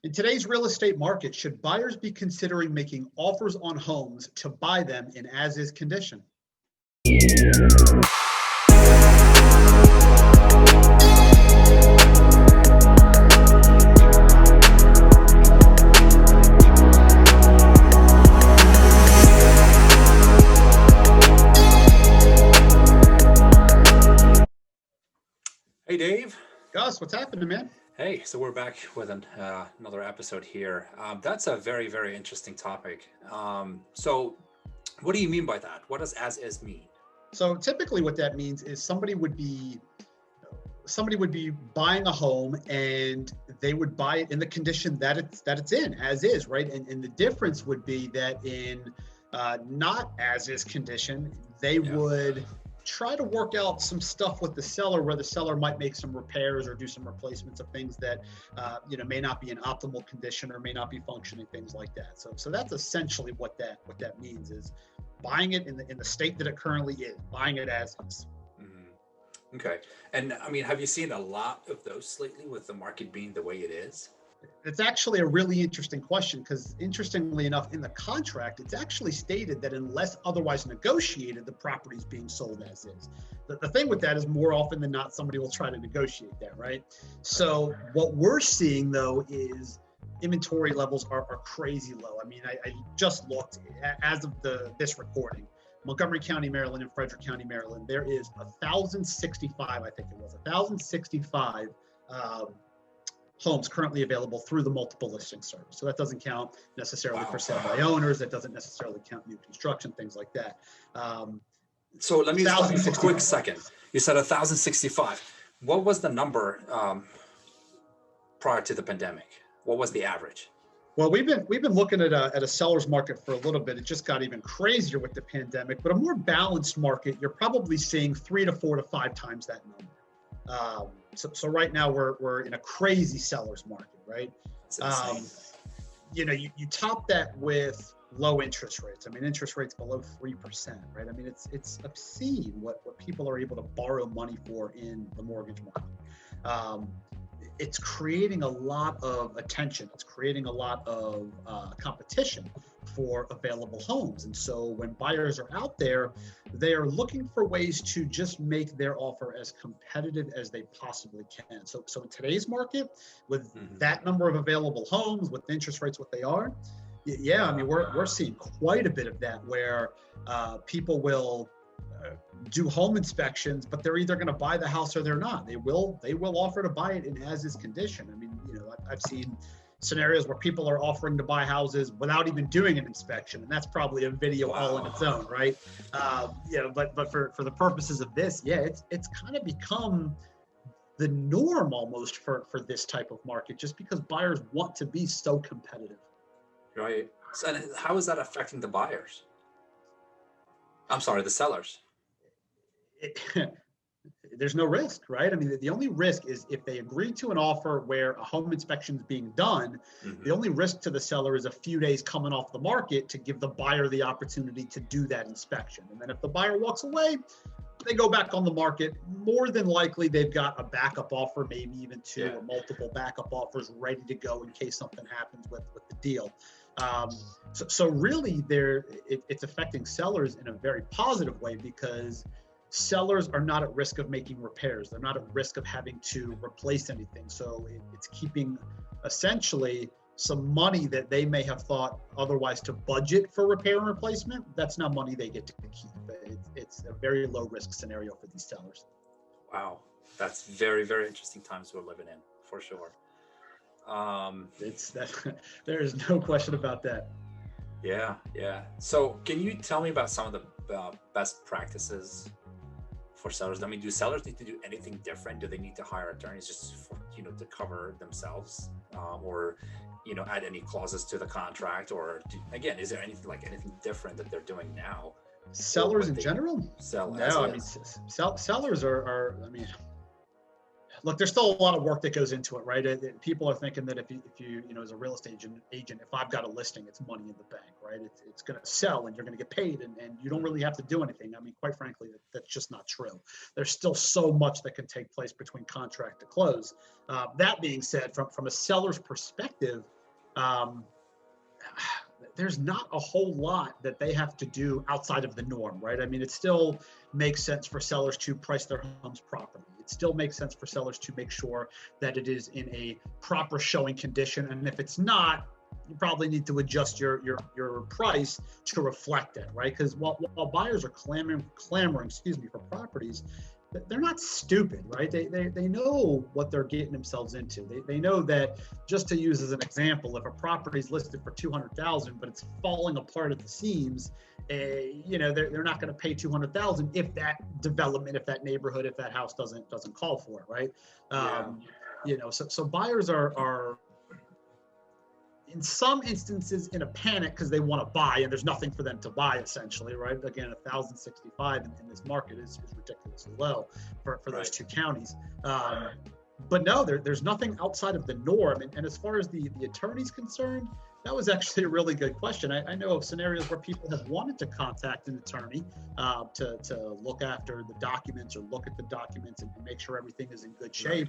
In today's real estate market, should buyers be considering making offers on homes to buy them in as-is condition? Hey Dave. Gus, what's happening, man? Hey, so we're back with another episode here. That's a very, very interesting topic. So what do you mean by that? What does as is mean? So typically what that means is somebody would be buying a home and they would buy it in the condition that it's in, as is, right? And the difference would be that in not as is condition, they would try to work out some stuff with the seller where the seller might make some repairs or do some replacements of things that may not be in optimal condition or may not be functioning, things like that. So that's essentially what that means, is buying it in the state that it currently is, buying it as is. Mm-hmm. Okay. And I mean, have you seen a lot of those lately with the market being the way it is? It's actually a really interesting question, because interestingly enough, in the contract, it's actually stated that unless otherwise negotiated, the property is being sold as is. The thing with that is, more often than not, somebody will try to negotiate that, right? So what we're seeing, though, is inventory levels are crazy low. I mean, I just looked as of this recording. Montgomery County, Maryland, and Frederick County, Maryland, there is 1,065, I think it was, 1,065 homes currently available through the multiple listing service. So that doesn't count necessarily for sale by owners. That doesn't necessarily count new construction, things like that. So let me stop you for a quick second. You said 1,065. What was the number prior to the pandemic? What was the average? Well, we've been looking at a seller's market for a little bit. It just got even crazier with the pandemic. But a more balanced market, you're probably seeing 3 to 4 to 5 times that number. So right now we're in a crazy seller's market, right? You top that with low interest rates. I mean, interest rates below 3%, right? I mean, it's obscene what people are able to borrow money for in the mortgage market. It's creating a lot of attention. It's creating a lot of competition for available homes. And so when buyers are out there, they are looking for ways to just make their offer as competitive as they possibly can. So in today's market, with that number of available homes, with interest rates what they are, I mean, we're seeing quite a bit of that, where people will do home inspections, but they're either going to buy the house or they're not. They will offer to buy it in as-is condition. I mean, I've seen scenarios where people are offering to buy houses without even doing an inspection, and that's probably a video all in its own, right? But for the purposes of this, it's kind of become the norm almost for this type of market, just because buyers want to be so competitive. Right. So how is that affecting the buyers? I'm sorry, the sellers. There's no risk, right? I mean, the only risk is if they agree to an offer where a home inspection is being done. The only risk to the seller is a few days coming off the market to give the buyer the opportunity to do that inspection. And then if the buyer walks away, they go back on the market. More than likely, they've got a backup offer, maybe even two or multiple backup offers ready to go in case something happens with the deal. So really, it's affecting sellers in a very positive way, because sellers are not at risk of making repairs. They're not at risk of having to replace anything. So it's keeping essentially some money that they may have thought otherwise to budget for repair and replacement. That's now money they get to keep. It's a very low risk scenario for these sellers. Wow. That's very, very interesting times we're living in, for sure. There is no question about that. Yeah. So can you tell me about some of the best practices for sellers? I mean, do sellers need to do anything different? Do they need to hire attorneys just for, to cover themselves, or add any clauses to the contract, or is there anything different that they're doing now? Sellers in general? No, I mean, sellers are. I mean, look, there's still a lot of work that goes into it, right? People are thinking that if you as a real estate agent, if I've got a listing, it's money in the bank, right? It's going to sell and you're going to get paid, and you don't really have to do anything. I mean, quite frankly, that's just not true. There's still so much that can take place between contract to close. That being said, from a seller's perspective, um, there's not a whole lot that they have to do outside of the norm, right? I mean, it still makes sense for sellers to price their homes properly. It still makes sense for sellers to make sure that it is in a proper showing condition. And if it's not, you probably need to adjust your price to reflect that, right? Because while buyers are clamoring, for properties, they're not stupid, right? They know what they're getting themselves into. They know that, just to use as an example, if a property is listed for 200,000 but it's falling apart at the seams, they're not going to pay 200,000 if that development, if that neighborhood, if that house doesn't call for it, right? So buyers are in some instances in a panic because they want to buy and there's nothing for them to buy, essentially, right? Again, 1,065 in this market is ridiculously low for those two counties. But no, there's nothing outside of the norm. And as far as the attorney's concerned, that was actually a really good question. I know of scenarios where people have wanted to contact an attorney to look after the documents or look at the documents and make sure everything is in good shape.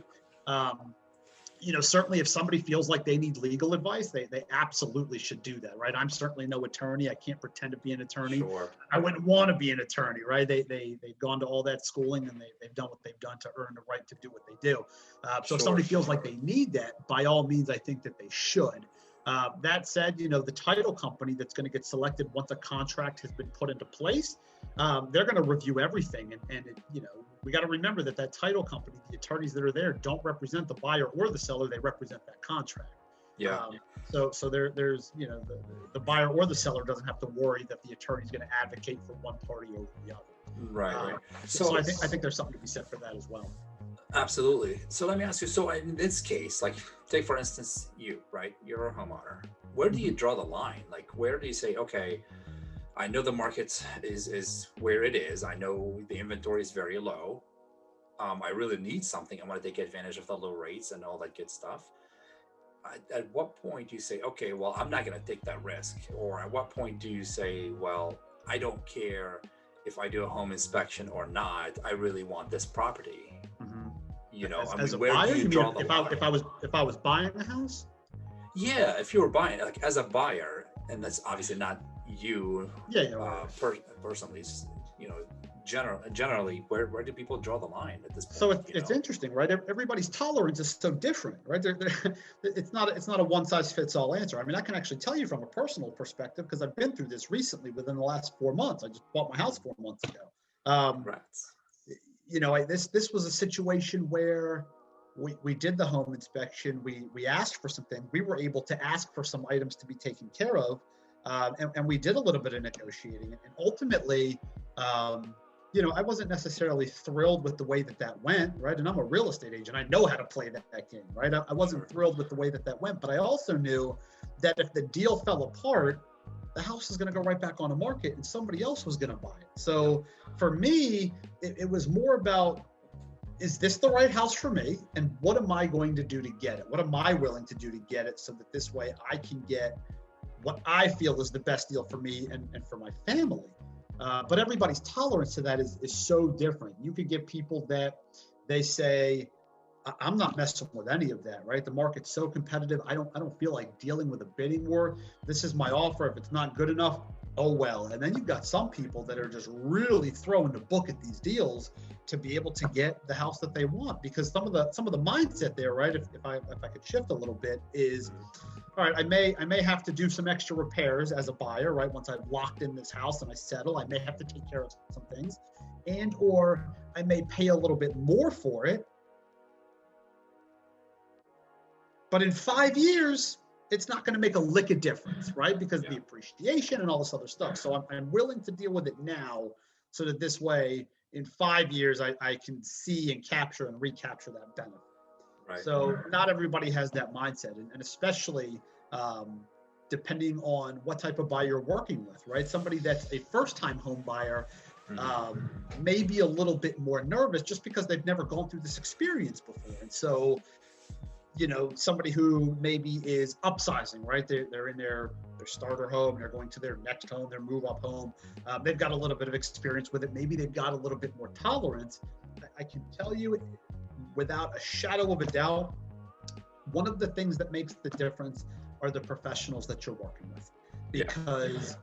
Certainly if somebody feels like they need legal advice, they absolutely should do that, right? I'm certainly no attorney. I can't pretend to be an attorney. Sure. I wouldn't want to be an attorney, right? They've gone to all that schooling and they've done what they've done to earn the right to do what they do. So if somebody feels like they need that, by all means, I think that they should. That said, the title company that's going to get selected once a contract has been put into place, they're going to review everything. And we got to remember that title company, the attorneys that are there, don't represent the buyer or the seller. They represent that contract. Yeah. So there's the buyer or the seller doesn't have to worry that the attorney's going to advocate for one party over the other. Right. So I think there's something to be said for that as well. Absolutely. So let me ask you, so in this case, like take for instance you, right? You're a homeowner. Where do you draw the line? Like where do you say, okay, I know the market is where it is. I know the inventory is very low. I really need something. I want to take advantage of the low rates and all that good stuff. At what point do you say, okay, well, I'm not going to take that risk? Or at what point do you say, well, I don't care if I do a home inspection or not. I really want this property. As a buyer, you mean if I was buying a house? Yeah, if you were buying, like as a buyer, and that's obviously not you. Personally, generally, where do people draw the line at this point? So it's interesting, right? Everybody's tolerance is so different, right? It's not a one size fits all answer. I mean, I can actually tell you from a personal perspective because I've been through this recently within the last 4 months. I just bought my house 4 months ago. This was a situation where we did the home inspection. We asked for something. We were able to ask for some items to be taken care of. And we did a little bit of negotiating. And ultimately, I wasn't necessarily thrilled with the way that went, right? And I'm a real estate agent. I know how to play that game, right? I wasn't thrilled with the way that went, but I also knew that if the deal fell apart, the house is going to go right back on the market and somebody else was going to buy it. So for me, it was more about, is this the right house for me? And what am I going to do to get it? What am I willing to do to get it so that this way I can get what I feel is the best deal for me and for my family? But everybody's tolerance to that is so different. You could get people that they say, I'm not messing with any of that, right? The market's so competitive. I don't feel like dealing with a bidding war. This is my offer. If it's not good enough, oh well. And then you've got some people that are just really throwing the book at these deals to be able to get the house that they want. Because some of the mindset there, right? If I could shift a little bit, is all right, I may have to do some extra repairs as a buyer, right? Once I've locked in this house and I settle, I may have to take care of some things, and or I may pay a little bit more for it. But in 5 years, it's not going to make a lick of difference, right? Because of the appreciation and all this other stuff. So I'm willing to deal with it now so that this way, in 5 years, I can see and capture and recapture that benefit. Right. So not everybody has that mindset. And especially depending on what type of buyer you're working with, right? Somebody that's a first-time home buyer may be a little bit more nervous just because they've never gone through this experience before. And so, somebody who maybe is upsizing, right? They're in their starter home, they're going to their next home, their move-up home. They've got a little bit of experience with it. Maybe they've got a little bit more tolerance. I can tell you without a shadow of a doubt, one of the things that makes the difference are the professionals that you're working with, because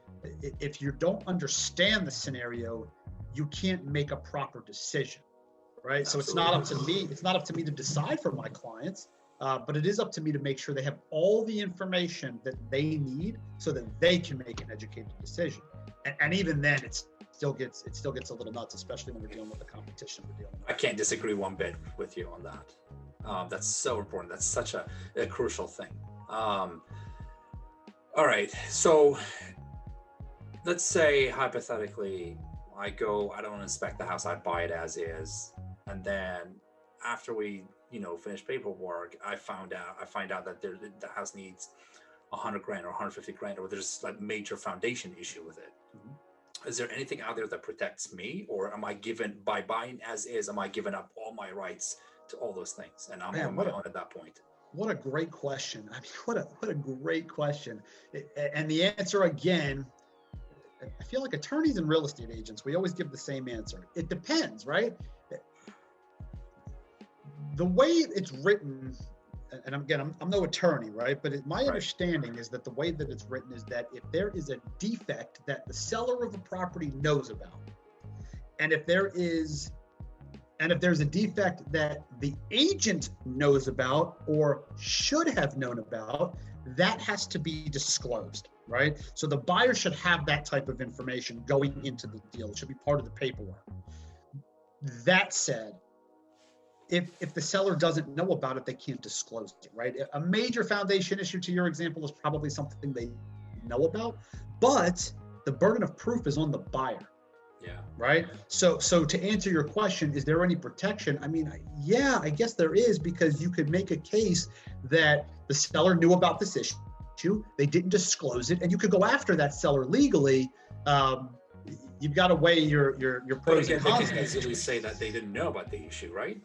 if you don't understand the scenario, you can't make a proper decision, right? Absolutely. So it's not up to me. It's not up to me to decide for my clients, but it is up to me to make sure they have all the information that they need so that they can make an educated decision. And even then, it still gets a little nuts, especially when we're dealing with the competition we're dealing with. I can't disagree one bit with you on that. That's so important. That's such a crucial thing. All right, so let's say hypothetically, I don't inspect the house, I buy it as is, and then after we finish paperwork, I find out that the house needs $100 grand or $150 grand, or there's like major foundation issue with it. Mm-hmm. Is there anything out there that protects me, or am I given, by buying as is, am I giving up all my rights to all those things, and I'm on my own at that point? What a great question. I mean, what a great question. And the answer, again, I feel like attorneys and real estate agents, we always give the same answer. It depends, right? The way it's written, and again, I'm no attorney, right? But my understanding is that the way that it's written is that if there is a defect that the seller of the property knows about, and if there's a defect that the agent knows about or should have known about, that has to be disclosed, right? So the buyer should have that type of information going into the deal. It should be part of the paperwork. That said, if the seller doesn't know about it, they can't disclose it, right? A major foundation issue, to your example, is probably something they know about, but the burden of proof is on the buyer. Yeah. Right. So to answer your question, is there any protection? I mean, yeah, I guess there is, because you could make a case that the seller knew about this issue, they didn't disclose it, and you could go after that seller legally. You've got to weigh your pros and cons. They can easily say that they didn't know about the issue, right?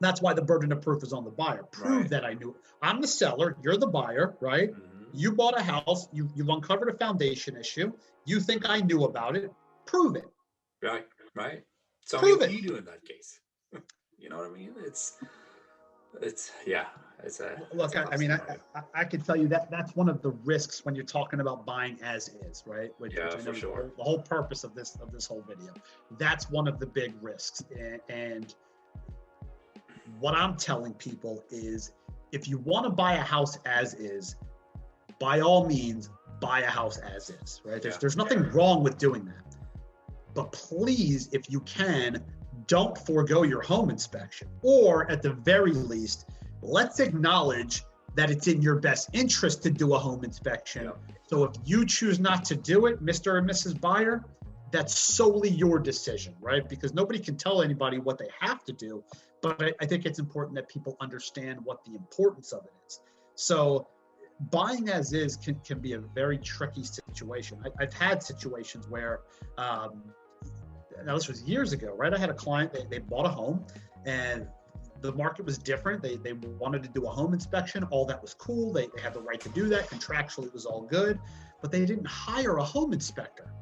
That's why the burden of proof is on the buyer. Prove that I knew. I'm the seller, you're the buyer, right? Mm-hmm. You bought a house, you've uncovered a foundation issue, you think I knew about it, prove it. Right. So what do you do in that case? You know what I mean? Look, I can tell you that that's one of the risks when you're talking about buying as is, right? Which for sure. The whole purpose of this whole video. That's one of the big risks. And what I'm telling people is, if you want to buy a house as is, by all means, buy a house as is, right? There's nothing wrong with doing that. But please, if you can, don't forego your home inspection. Or at the very least, let's acknowledge that it's in your best interest to do a home inspection. Yeah. So if you choose not to do it, Mr. or Mrs. Buyer, that's solely your decision, right? Because nobody can tell anybody what they have to do. But I think it's important that people understand what the importance of it is. So buying as is can be a very tricky situation. I've had situations where, now this was years ago, right? I had a client, they bought a home and the market was different. They wanted to do a home inspection. All that was cool. They had the right to do that. Contractually, it was all good, but they didn't hire a home inspector.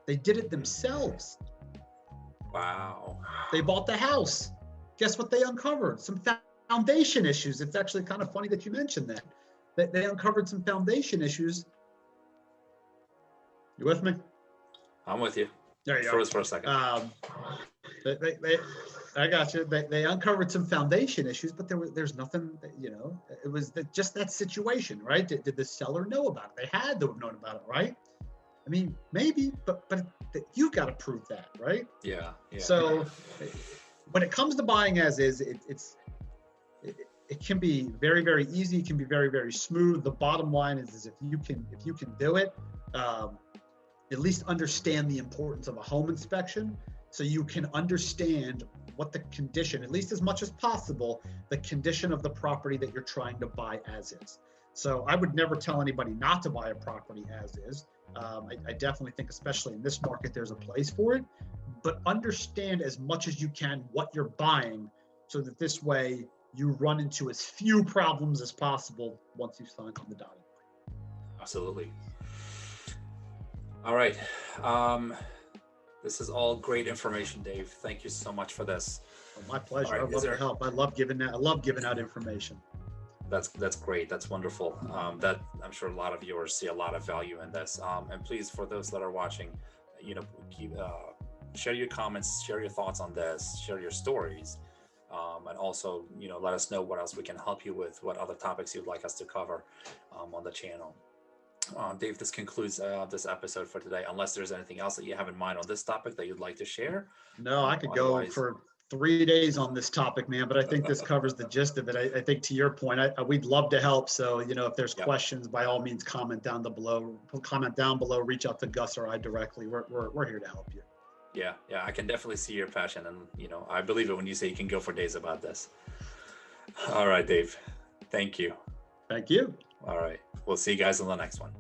They did it themselves. Wow. They bought the house. Guess what they uncovered? Some foundation issues. It's actually kind of funny that you mentioned that. They uncovered some foundation issues. You with me? I'm with you. There you go. For a second. I got you. They uncovered some foundation issues, but there's nothing, it was just that situation, right? Did the seller know about it? They had to have known about it, right? I mean, maybe, but you've got to prove that, right? Yeah. So when it comes to buying as is, it can be very, very easy. It can be very, very smooth. The bottom line is if you can do it, at least understand the importance of a home inspection, so you can understand what the condition, at least as much as possible, the condition of the property that you're trying to buy as is. So I would never tell anybody not to buy a property as is. I definitely think, especially in this market, there's a place for it, but understand as much as you can what you're buying, so that this way you run into as few problems as possible once you sign on the dotted line. Absolutely. All right. This is all great information, Dave. Thank you so much for this. Oh, my pleasure. I'd love to help. I love giving out information. That's great. That's wonderful. That I'm sure a lot of viewers see a lot of value in this. And please, for those that are watching, keep share your comments, share your thoughts on this, share your stories, and also let us know what else we can help you with, what other topics you'd like us to cover on the channel. Dave, this concludes this episode for today. Unless there's anything else that you have in mind on this topic that you'd like to share. No, I could go for 3 days on this topic, man, but I think this covers the gist of it. I think to your point, we'd love to help. So, if there's questions, by all means, comment down below, reach out to Gus or I directly. We're here to help you. Yeah, I can definitely see your passion, and I believe it when you say you can go for days about this. All right, Dave. Thank you. Thank you. All right. We'll see you guys on the next one.